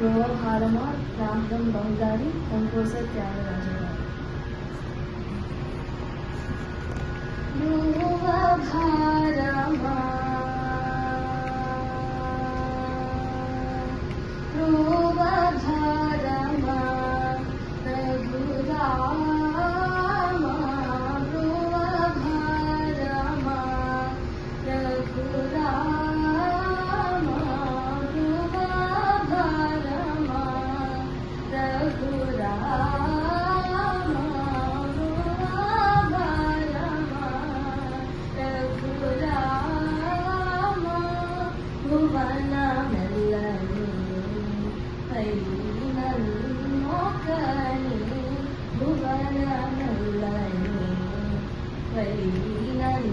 గోవభారమా రాగం బహుదారి కంపోజర్ త్యాగరాజు గారు. గోవభారమా గోవభారమా రఘురామా గోవభారమా రఘురామా గోవభారమా రఘురామా గోవభారమా రఘురామా భువనమెల్లని పైనన్నోకని భువనమెల్లని పైనన్నోకని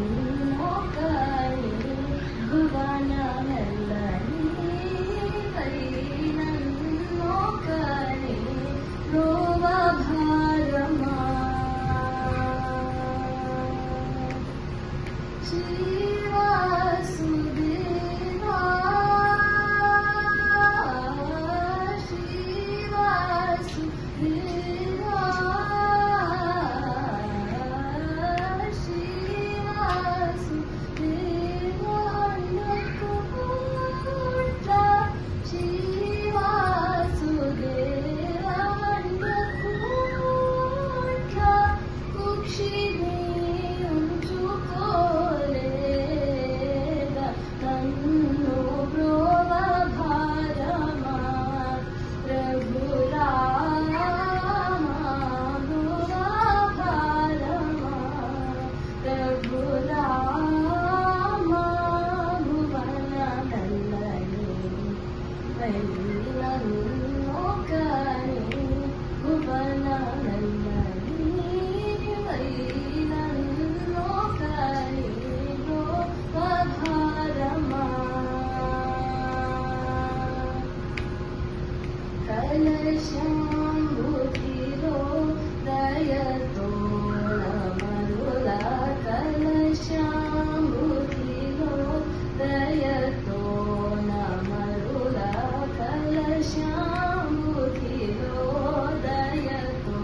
భువనమెల్లని పైనన్నోకని గోవభారమా శ్రీవాసుదేవా శ్రీవాసుదేవా శ్రీవాసుదేవా నకుపుత్ర శ్రీవాసుదేవా నకుపుత్ర కుక్షిని ఉంచుకోలేదా నన్ను గోవభారమా రఘురామా గోవభారమా రఘురామా భువనమెల్లని పైనన్నోకని భువనమెల్లని పైనన్నోకని గోవభారమా కలశంబుధిలో దయతో నమరుల కలశంబుధిలో దయతో నమరుల కలశంబుధిలో దయతో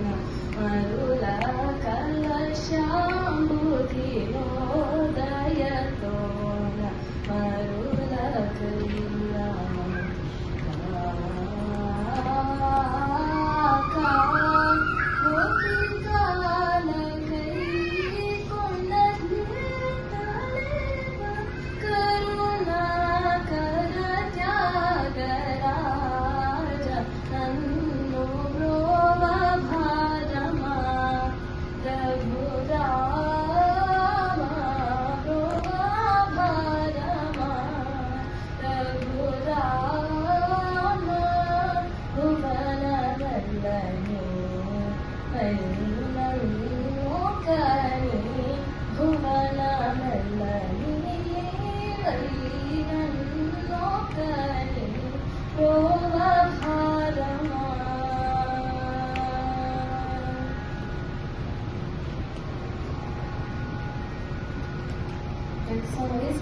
నమరుల కలశంబుధిలో దయతో నమరుల Next song is